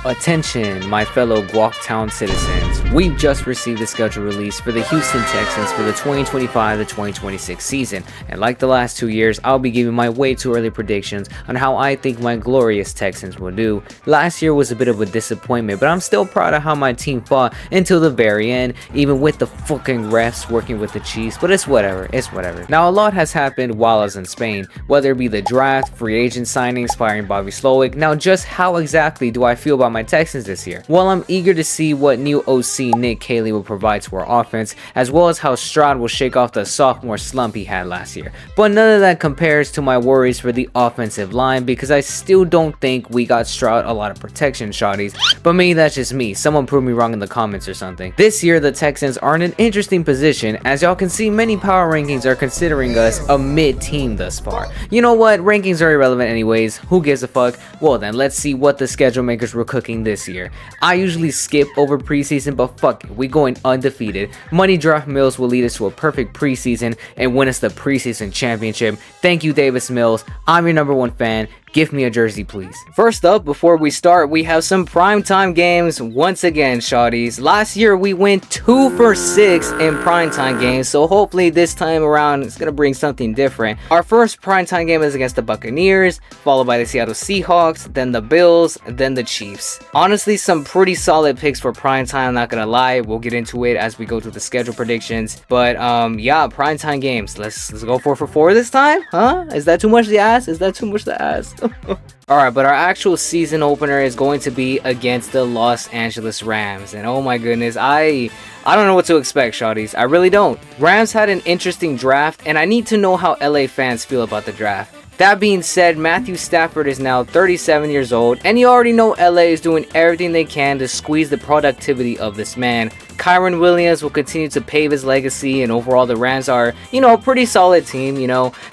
Attention, my fellow Guactown citizens. We've just received the schedule release for the Houston Texans for the 2025-2026 season, and like the last 2 years, I'll be giving my way too early predictions on how I think my glorious Texans will do. Last year was a bit of a disappointment, but I'm still proud of how my team fought until the very end, even with the fucking refs working with the Chiefs, but it's whatever. Now, a lot has happened while I was in Spain, whether it be the draft, free agent signings, firing Bobby Slowick. Now, just how exactly do I feel about my Texans this year? Well, I'm eager to see what new OC Nick Caley will provide to our offense, as well as how Stroud will shake off the sophomore slump he had last year. But none of that compares to my worries for the offensive line, because I still don't think we got Stroud a lot of protection, shawties. But maybe that's just me. Someone prove me wrong in the comments or something. This year, the Texans are in an interesting position. As y'all can see, many power rankings are considering us a mid-team thus far. You know what? Rankings are irrelevant anyways. Who gives a fuck? Well then, let's see what the schedule makers were cooking this year. I usually skip over preseason, but fuck it, we going undefeated. Money Draft Mills will lead us to a perfect preseason and win us the preseason championship. Thank you, Davis Mills. I'm your number one fan. Give me a jersey, please. First up, before we start, we have some primetime games once again, shawties. Last year, we went 2 for 6 in primetime games, so hopefully this time around, it's gonna bring something different. Our first primetime game is against the Buccaneers, followed by the Seattle Seahawks, then the Bills, then the Chiefs. Honestly, some pretty solid picks for primetime, I'm not gonna lie. We'll get into it as we go through the schedule predictions. But yeah, primetime games. Let's go 4 for 4 this time? Huh? Is that too much to ask? Is that too much to ask? Alright, but our actual season opener is going to be against the Los Angeles Rams. And oh my goodness, I don't know what to expect, shawties. I really don't. Rams had an interesting draft, and I need to know how LA fans feel about the draft. That being said, Matthew Stafford is now 37 years old, and you already know LA is doing everything they can to squeeze the productivity of this man. Kyron Williams will continue to pave his legacy, and overall the Rams are, a pretty solid team,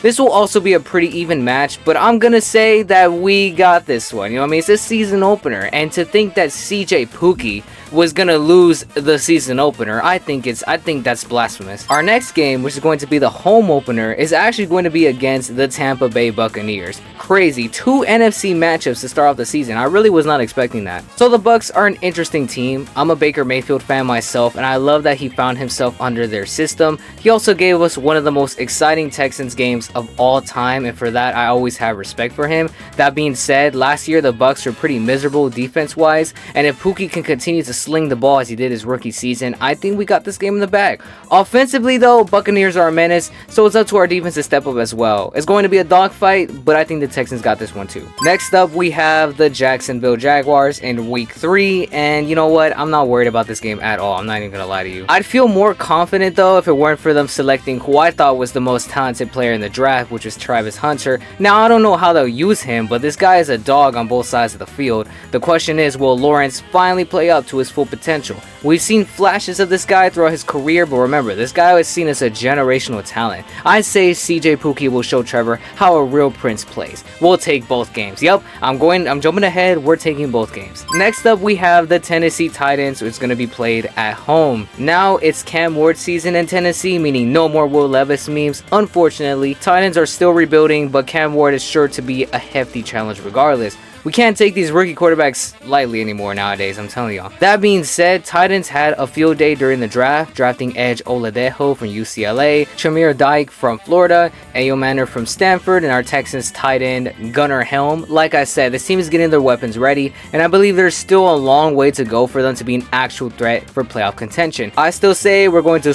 This will also be a pretty even match, but I'm gonna say that we got this one, It's a season opener, and to think that CJ Pookie was gonna lose the season opener, I think that's blasphemous. Our next game, which is going to be the home opener, is actually going to be against the Tampa Bay Buccaneers. Crazy, 2 NFC matchups to start off the season. I really was not expecting that. So the Bucs are an interesting team. I'm a Baker Mayfield fan myself, and I love that he found himself under their system. He also gave us one of the most exciting Texans games of all time, and for that I always have respect for him. That being said, last year the Bucs were pretty miserable defense wise, and if Pookie can continue to sling the ball as he did his rookie season, I think we got this game in the bag. Offensively though, Buccaneers are a menace, so it's up to our defense to step up as well. It's going to be a dogfight, but I think the Texans got this one too. Next up, we have the Jacksonville Jaguars in week 3, and you know what? I'm not worried about this game at all. I'm not even gonna lie to you. I'd feel more confident though if it weren't for them selecting who I thought was the most talented player in the draft, which was Travis Hunter. Now, I don't know how they'll use him, but this guy is a dog on both sides of the field. The question is, will Lawrence finally play up to his full potential? We've seen flashes of this guy throughout his career, but remember, this guy was seen as a generational talent. I say CJ Pookie will show Trevor how a real prince plays. We'll take both games. Yep, I'm jumping ahead. We're taking both games. Next up, we have the Tennessee Titans, which is going to be played at home. Now it's Cam Ward season in Tennessee, meaning no more Will Levis memes. Unfortunately, Titans are still rebuilding, but Cam Ward is sure to be a hefty challenge regardless. We can't take these rookie quarterbacks lightly anymore nowadays, I'm telling y'all. That being said, Titans had a field day during the draft, drafting edge Oladejo from UCLA, Chamir Dyke from Florida, Ayo Manor from Stanford, and our Texans tight end Gunnar Helm. Like I said, this team is getting their weapons ready, and I believe there's still a long way to go for them to be an actual threat for playoff contention. I still say we're going to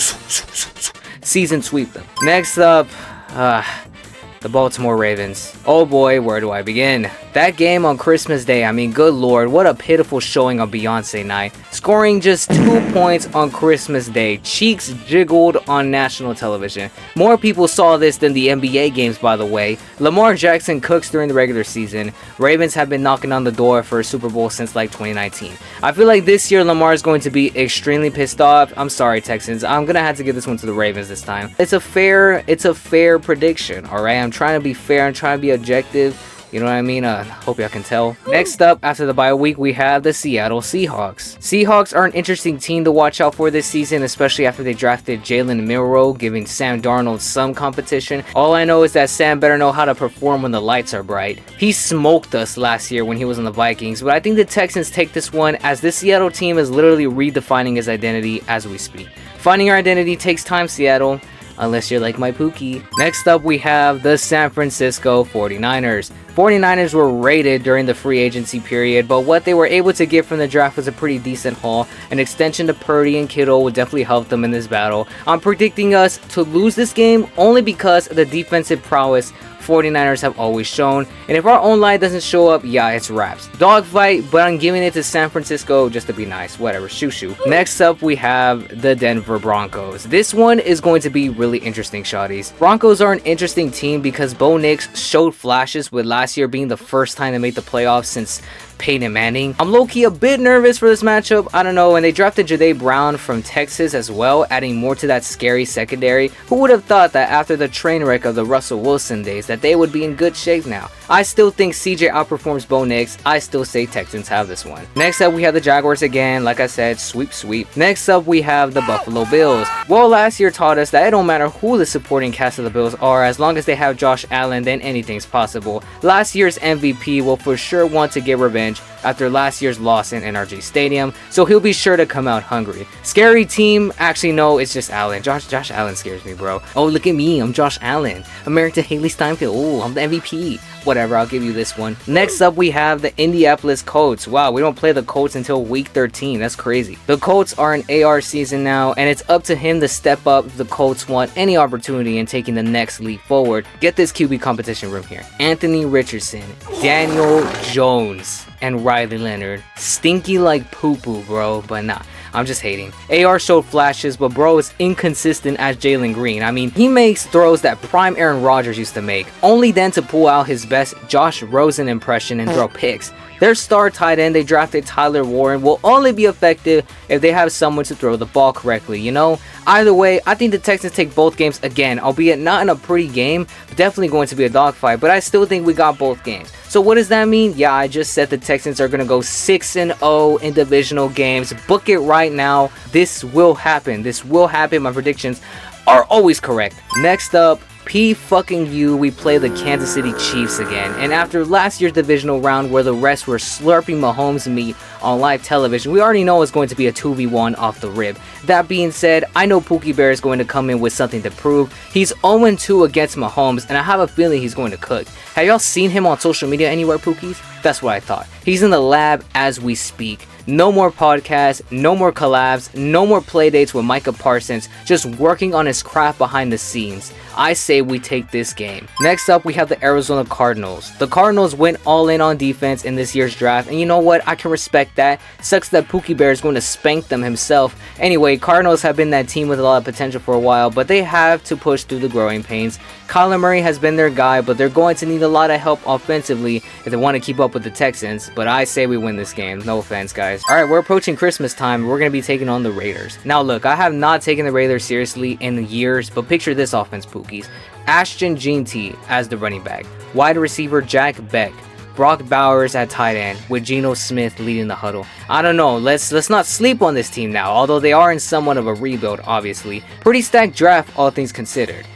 season sweep them. Next up, the Baltimore Ravens. Oh boy, where do I begin? That game on Christmas Day, I mean, good lord, what a pitiful showing on Beyonce night. Scoring just 2 points on Christmas Day. Cheeks jiggled on national television. More people saw this than the NBA games, by the way. Lamar Jackson cooks during the regular season. Ravens have been knocking on the door for a Super Bowl since like 2019. I feel like this year Lamar is going to be extremely pissed off. I'm sorry, Texans. I'm gonna have to give this one to the Ravens this time. It's a fair prediction, alright? I'm trying to be fair. I'm trying to be objective. You know what I mean? Hope y'all can tell. Next up, after the bye week, we have the Seattle Seahawks. Seahawks are an interesting team to watch out for this season, especially after they drafted Jalen Milroe, giving Sam Darnold some competition. All I know is that Sam better know how to perform when the lights are bright. He smoked us last year when he was on the Vikings, but I think the Texans take this one as this Seattle team is literally redefining his identity as we speak. Finding your identity takes time, Seattle. Unless you're like my Pookie. Next up, we have the San Francisco 49ers. 49ers were rated during the free agency period, but what they were able to get from the draft was a pretty decent haul. An extension to Purdy and Kittle would definitely help them in this battle. I'm predicting us to lose this game only because of the defensive prowess 49ers have always shown, and if our own line doesn't show up, yeah, it's wraps. Dogfight, but I'm giving it to San Francisco just to be nice. Whatever, shoo. Next up, we have the Denver Broncos. This one is going to be really interesting, shawties. Broncos are an interesting team because Bo Nix showed flashes with last year being the first time they made the playoffs since Peyton Manning. I'm low-key a bit nervous for this matchup. I don't know, and they drafted Jahdae Brown from Texas as well, adding more to that scary secondary. Who would have thought that after the train wreck of the Russell Wilson days that they would be in good shape now? I still think CJ outperforms Bo Nix. I still say Texans have this one. Next up, we have the Jaguars again. Like I said, sweep. Next up, we have the Buffalo Bills. Well, last year taught us that it don't matter who the supporting cast of the Bills are, as long as they have Josh Allen, then anything's possible. Last year's MVP will for sure want to get revenge after last year's loss in NRG Stadium, so he'll be sure to come out hungry. Scary team? Actually, no, it's just Allen. Josh Allen scares me, bro. Oh, look at me, I'm Josh Allen. America Haley Steinfeld. Oh, I'm the MVP. Whatever, I'll give you this one. Next up, we have the Indianapolis Colts. Wow, we don't play the Colts until week 13. That's crazy. The Colts are an AR season now, and it's up to him to step up if the Colts want any opportunity in taking the next leap forward. Get this QB competition room here. Anthony Richardson, Daniel Jones, and Riley Leonard. Stinky like poo-poo, bro, but nah. I'm just hating. AR showed flashes, but bro is inconsistent as Jalen Green. I mean, he makes throws that prime Aaron Rodgers used to make, only then to pull out his best Josh Rosen impression and throw picks. Their star tight end they drafted, Tyler Warren, will only be effective if they have someone to throw the ball correctly, you know? Either way, I think the Texans take both games again, albeit not in a pretty game, but definitely going to be a dogfight, but I still think we got both games. So what does that mean? Yeah, I just said the Texans are going to go 6-0 in divisional games. Book it right now. This will happen. My predictions are always correct. Next up, P-fucking-U, we play the Kansas City Chiefs again. And after last year's divisional round where the rest were slurping Mahomes' meat on live television, we already know it's going to be a 2v1 off the rib. That being said, I know Pookie Bear is going to come in with something to prove. He's 0-2 against Mahomes, and I have a feeling he's going to cook. Have y'all seen him on social media anywhere, Pookies? That's what I thought. He's in the lab as we speak. No more podcasts, no more collabs, no more playdates with Micah Parsons, just working on his craft behind the scenes. I say we take this game. Next up, we have the Arizona Cardinals. The Cardinals went all in on defense in this year's draft, and you know what? I can respect that. Sucks that Pookie Bear is going to spank them himself. Anyway, Cardinals have been that team with a lot of potential for a while, but they have to push through the growing pains. Kyler Murray has been their guy, but they're going to need a lot of help offensively if they want to keep up with the Texans, but I say we win this game. No offense, guys. Alright, we're approaching Christmas time. We're going to be taking on the Raiders. Now look, I have not taken the Raiders seriously in years, but picture this offense, Pookies. Ashton Jeanty as the running back. Wide receiver Jack Beck. Brock Bowers at tight end with Geno Smith leading the huddle. I don't know, let's not sleep on this team now, although they are in somewhat of a rebuild, obviously. Pretty stacked draft, all things considered.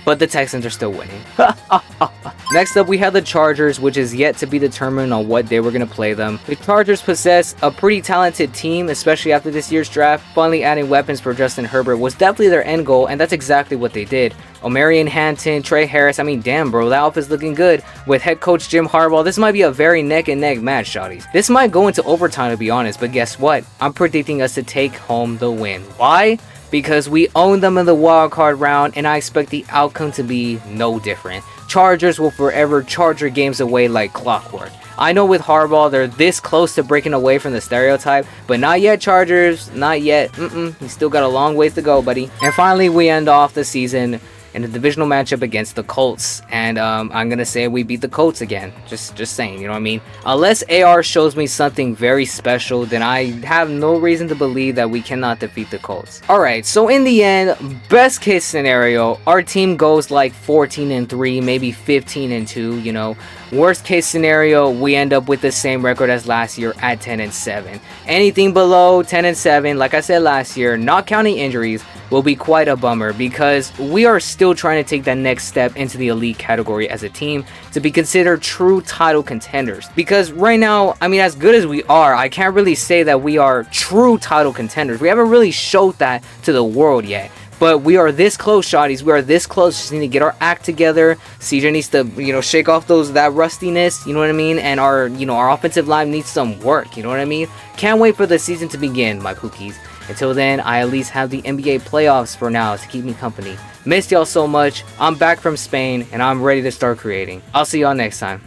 But the Texans are still winning. Next up, we have the Chargers, which is yet to be determined on what day we're going to play them. The Chargers possess a pretty talented team, especially after this year's draft. Finally adding weapons for Justin Herbert was definitely their end goal, and that's exactly what they did. Omarion Hampton, Trey Harris, I mean, damn, bro, that offense looking good. With head coach Jim Harbaugh, this might be a very neck-and-neck match, shawties. This might go into overtime, to be honest, but guess what? I'm predicting us to take home the win. Why? Because we own them in the wildcard round, and I expect the outcome to be no different. Chargers will forever Charger games away like clockwork. I know with Harbaugh, they're this close to breaking away from the stereotype, but not yet, Chargers, not yet. You still got a long ways to go, buddy. And finally, we end off the season in a divisional matchup against the Colts. And I'm gonna say we beat the Colts again. Just saying, you know what I mean? Unless AR shows me something very special, then I have no reason to believe that we cannot defeat the Colts. Alright, so in the end, best case scenario, our team goes like 14-3, maybe 15-2, you know. Worst case scenario, we end up with the same record as last year at 10-7. Anything below 10-7, like I said last year, not counting injuries, will be quite a bummer, because we are still trying to take that next step into the elite category as a team to be considered true title contenders. Because right now, I mean, as good as we are, I can't really say that we are true title contenders. We haven't really showed that to the world yet. But we are this close, shotties. We are this close. Just need to get our act together. CJ needs to, you know, shake off that rustiness. You know what I mean? And our offensive line needs some work. You know what I mean? Can't wait for the season to begin, my pookies. Until then, I at least have the NBA playoffs for now to keep me company. Missed y'all so much. I'm back from Spain, and I'm ready to start creating. I'll see y'all next time.